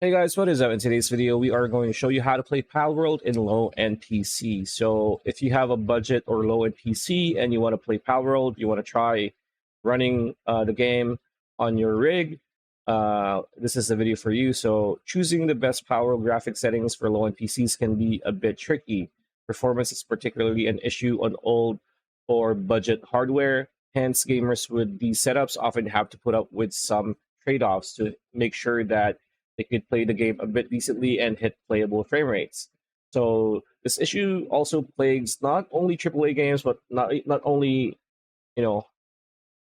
Hey guys, what is up? In today's video, we are going to show you how to play Palworld in low-end PC. So if you have a budget or low-end PC and you want to play Palworld, you want to try running the game on your rig, this is the video for you. So choosing the best Palworld graphic settings for low-end PCs can be a bit tricky. Performance is particularly an issue on old or budget hardware. Hence, gamers with these setups often have to put up with some trade-offs to make sure that they could play the game a bit decently and hit playable frame rates. So this issue also plagues not only AAA games, but not only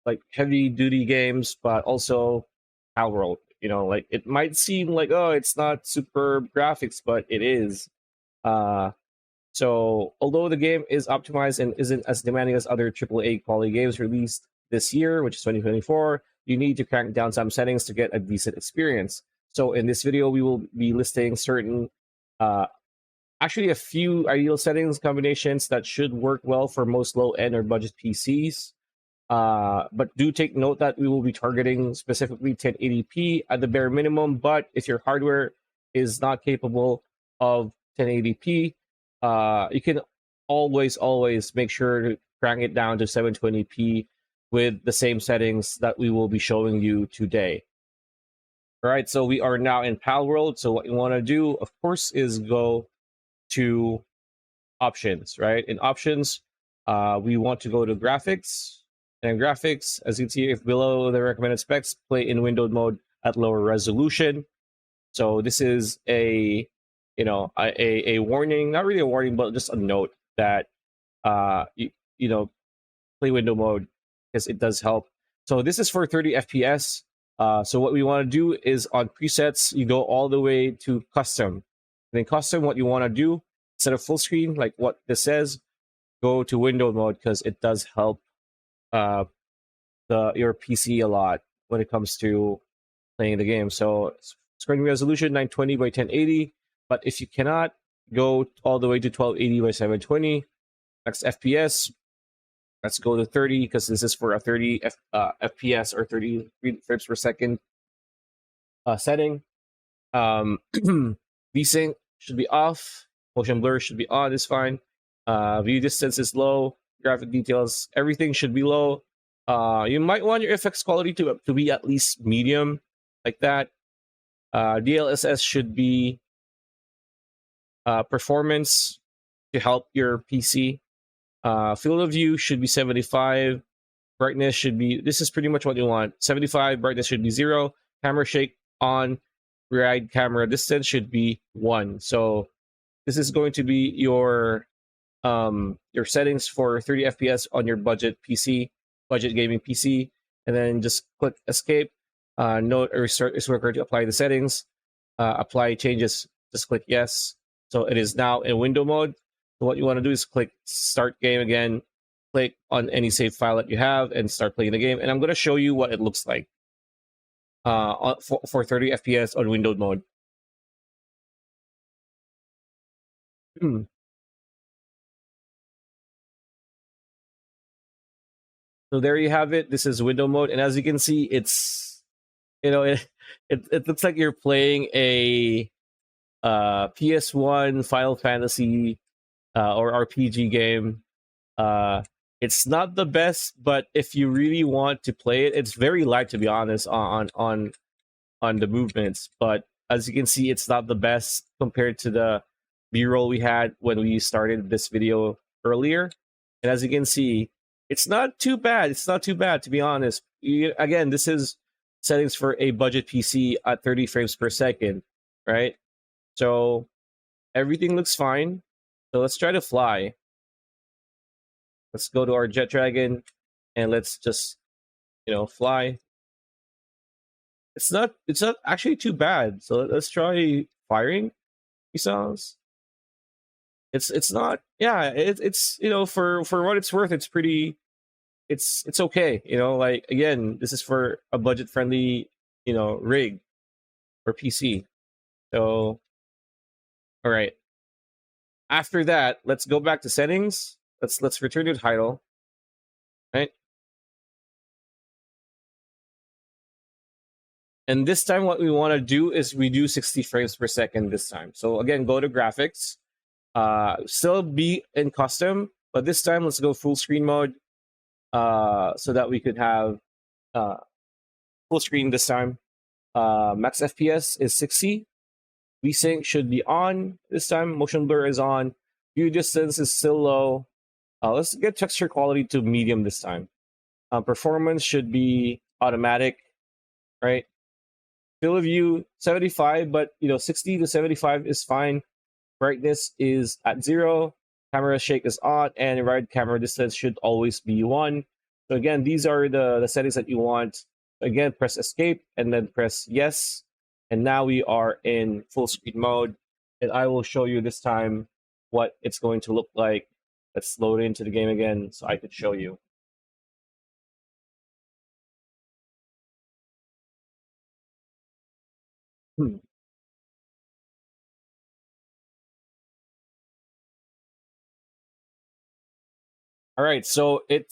like heavy duty games, but also Palworld. Like it might seem like, oh, it's not super graphics, but it is. Uh, so although the game is optimized and isn't as demanding as other AAA quality games released this year, which is 2024, you need to crank down some settings to get a decent experience. So in this video, we will be listing certain, actually a few ideal settings combinations that should work well for most low-end or budget PCs. But do take note that we will be targeting specifically 1080p at the bare minimum. But if your hardware is not capable of 1080p, you can always make sure to crank it down to 720p with the same settings that we will be showing you today. All right, so we are now in Palworld. So what you want to do, of course, is go to options, right? In options, we want to go to graphics. And graphics, as you can see, if below the recommended specs, play in windowed mode at lower resolution. So this is a warning, not really a warning, but just a note that play window mode because it does help. So this is for 30 FPS. So what we want to do is on presets, you go all the way to custom. And then custom, what you want to do, instead of full screen, like what this says, go to window mode because it does help your PC a lot when it comes to playing the game. So screen resolution 920 by 1080, but if you cannot, go all the way to 1280 by 720. Next FPS, let's go to 30 because this is for a 30 FPS or 30 frames per second setting. VSync should be off. Motion blur should be on. Is fine. View distance is low. Graphic details, everything should be low. You might want your FX quality to be at least medium, like that. DLSS should be performance to help your PC. Field of view should be 75. Brightness should be, this is pretty much what you want. 75, brightness should be 0. Camera shake on. Ride camera distance should be 1. So this is going to be your settings for 30 FPS on your budget PC, budget gaming PC. And then just click escape. Note or restart is required to apply the settings. Apply changes, just click yes. So it is now in window mode. So what you want to do is click start game again, click on any save file that you have and start playing the game. And I'm going to show you what it looks like for 30 FPS on windowed mode. So there you have it. This is window mode. And as you can see, it's, it looks like you're playing a PS1 Final Fantasy or RPG game. It's not the best, but if you really want to play it, it's very light, to be honest, on the movements. But as you can see, it's not the best compared to the B-roll we had when we started this video earlier. And as you can see, it's not too bad. It's not too bad, to be honest. Again, this is settings for a budget PC at 30 frames per second, right? So everything looks fine. So let's try to fly. Let's go to our Jet Dragon and let's just, fly. It's not actually too bad. So let's try firing missiles. It's not, yeah, it's for what it's worth, it's pretty, it's okay. Like, again, this is for a budget friendly, rig or PC. So all right. After that, let's go back to settings. Let's return to title. Right? And this time what we want to do is we do 60 frames per second this time. So again, go to graphics, still be in custom, but this time let's go full screen mode, so that we could have full screen this time. Max FPS is 60. VSync should be on this time. Motion blur is on. View distance is still low. Let's get texture quality to medium this time. Performance should be automatic, right? Field of view 75, but 60 to 75 is fine. Brightness is at 0. Camera shake is on, and right camera distance should always be 1. So again, these are the settings that you want. Again, press escape and then press yes. And now we are in full screen mode. And I will show you this time what it's going to look like. Let's load into the game again so I could show you. All right, so it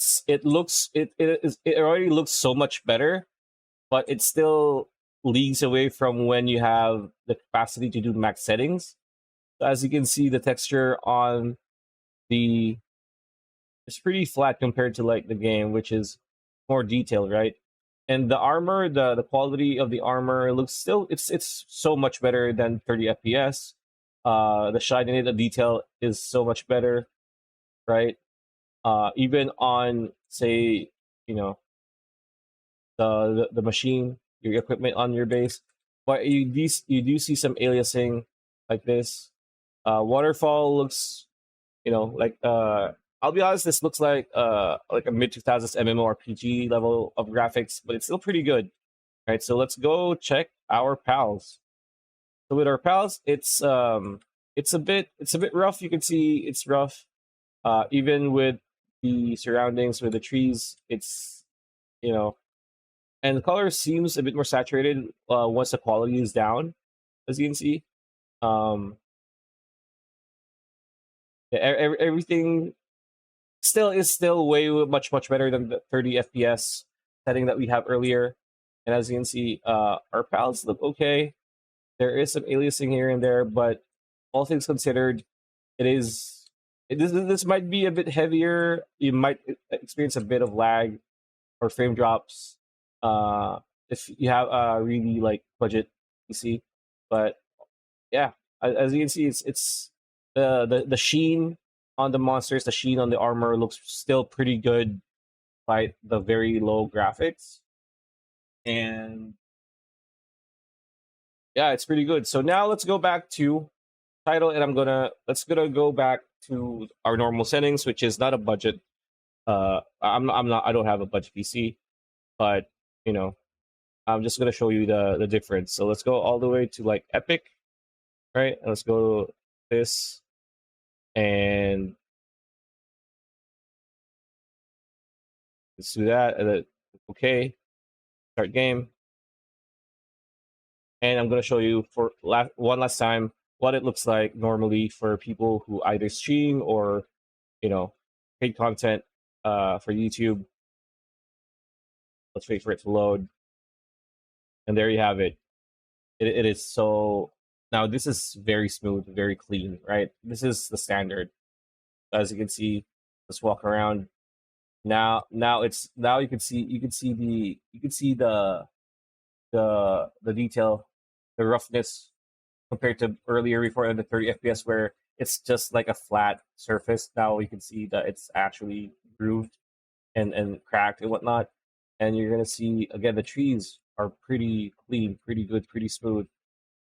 already looks so much better, but it still leagues away from when you have the capacity to do max settings. So as you can see, the texture on it's pretty flat compared to like the game, which is more detailed, right? And the armor, the quality of the armor looks it's so much better than 30 FPS. The shine in the detail is so much better, right? Even on, say, the machine, your equipment on your base, but you do see some aliasing like this. Waterfall looks, like I'll be honest, this looks like a mid 2000s MMORPG level of graphics, but it's still pretty good. Right, so let's go check our pals. So with our pals, it's a bit rough. You can see it's rough. Even with the surroundings, with the trees, it's and the color seems a bit more saturated once the quality is down, as you can see. Everything is still way much better than the 30 FPS setting that we have earlier. And as you can see, our pals look okay. There is some aliasing here and there, but all things considered, this might be a bit heavier. You might experience a bit of lag or frame drops if you have a really like budget PC. But yeah, as you can see, it's the sheen on the monsters, the sheen on the armor looks still pretty good by the very low graphics. And yeah, it's pretty good. So now let's go back to title, and let's go back to our normal settings, which is not a budget. I don't have a budget PC, but I'm just gonna show you the difference. So let's go all the way to like epic, right? And let's go this, and let's do that. And then okay, start game. And I'm gonna show you for one last time what it looks like normally for people who either stream or create content for YouTube. Let's wait for it to load. And there you have it. It is so, now this is very smooth, very clean, right? This is the standard. As you can see, let's walk around. Now you can see the detail, the roughness compared to earlier before in the 30 FPS where it's just like a flat surface. Now you can see that it's actually grooved and cracked and whatnot. And you're gonna see again the trees are pretty clean, pretty good, pretty smooth.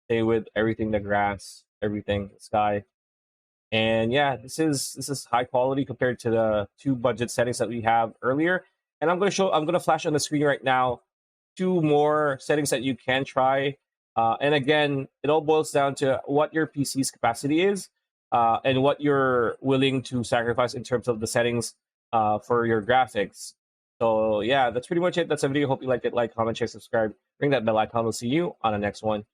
Stay with everything, the grass, everything, the sky. And yeah, this is high quality compared to the two budget settings that we have earlier. And I'm gonna flash on the screen right now two more settings that you can try. And again, it all boils down to what your PC's capacity is and what you're willing to sacrifice in terms of the settings for your graphics. So yeah, that's pretty much it. That's a video. Hope you liked it. Like, comment, share, subscribe. Ring that bell icon. We'll see you on the next one.